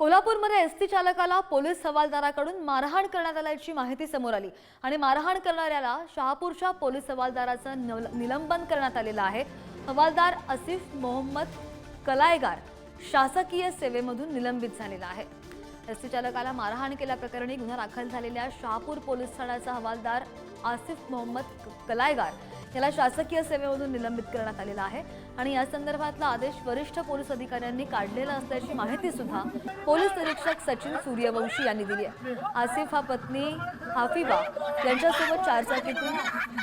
कोल्हापूरमध्ये एसटी चालकाला पोलीस हवालदाराकडून मारहाण करण्यात आल्याची माहिती समोर आली आणि मारहाण करणाऱ्याला शहापूरच्या पोलीस हवालदाराचं निलंबन करण्यात आलेलं आहे। हवालदार आसिफ मोहम्मद कलायगार शासकीय सेवेमधून निलंबित झालेला आहे। एसटी चालकाला मारहाण केल्याप्रकरणी गुन्हा दाखल झालेल्या शहापूर पोलीस ठाण्याचा हवालदार आसिफ मोहम्मद कलायगार याला शासकीय सेवेमधून निलंबित करण्यात आलेला आहे आणि या संदर्भातला आदेश वरिष्ठ पोलीस अधिकाऱ्यांनी काढलेला असल्याची माहिती सुद्धा पोलीस निरीक्षक सचिन सूर्यवंशी यांनी दिली आहे। आसिफ हा पत्नी हाफिबा यांच्यासोबत चारचाकीतून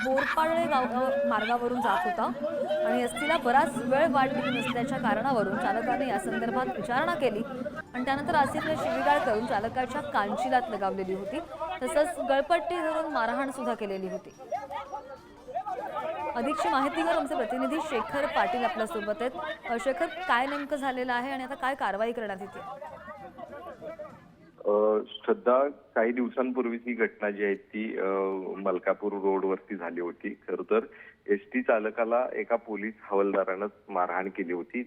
बोरपाळे मार्गावरून जात होता आणि एसटीला बराच वेळ वाट दिली नसल्याच्या कारणावरून चालकाने या संदर्भात विचारणा केली आणि त्यानंतर आसिफने शिवीगाळ करून चालकाच्या कांचिलात लगावलेली होती, तसंच गळपट्टी धरून मारहाण सुद्धा केलेली होती। अधिकची माहिती घेऊन आमचे प्रतिनिधी शेखर पाटील आपल्या सोबत आहेत। शेखर, काय नेमकं झालेलं आहे आणि आता काय कारवाई करण्यात येते? श्रद्धा, काही दिवसांपूर्वीच ही घटना जी आहे ती मलकापूर रोडवरती झाली होती। खरं तर एसटी चालकाला एका पोलीस हवालदारानं मारहाण केली होती।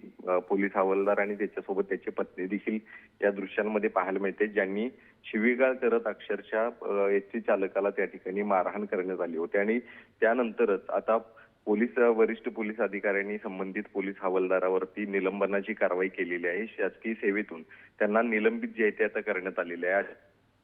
पोलीस हवालदार आणि त्याच्यासोबत त्याची पत्नी देखील या दृश्यांमध्ये पाहायला मिळते, ज्यांनी शिवीगाळ करत अक्षरशः एसटी चालकाला त्या ठिकाणी मारहाण करण्यात आली होती आणि त्यानंतरच आता वरिष्ठ पोलीस अधिकाऱ्यांनी संबंधित पोलीस हवालदारावरती निलंबनाची कारवाई केलेली आहे। शासकीय सेवेतून त्यांना निलंबित जे आहे ते आता करण्यात आलेले आहे।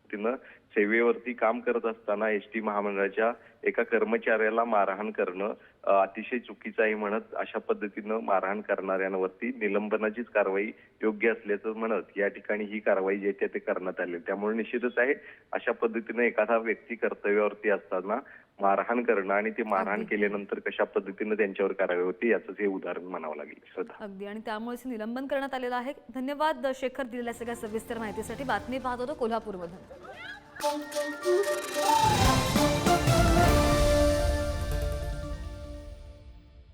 तिनं सेवेवरती काम करत असताना एसटी महामंडळाच्या एका कर्मचाऱ्याला मारहाण करणं अतिशय चुकीचं आहे म्हणत अशा पद्धतीनं मारहाण करणाऱ्यांवरती निलंबनाचीच कारवाई योग्य असल्याचं म्हणत या ठिकाणी ही कारवाई जी आहे ते करण्यात आली। त्यामुळे निश्चितच आहे अशा पद्धतीने एखादा व्यक्ती कर्तव्यावरती असताना मारहाण करणं आणि ते मारहाण केल्यानंतर कशा पद्धतीने त्यांच्यावर कारवाई होती याचं हे उदाहरण म्हणावं लागेल। श्रद्धा, अगदी, आणि त्यामुळे निलंबन करण्यात आलेलं आहे। धन्यवाद शेखर, दिलेल्या सगळ्या सविस्तर माहितीसाठी। बातमी पाहत होतो कोल्हापूरमधून।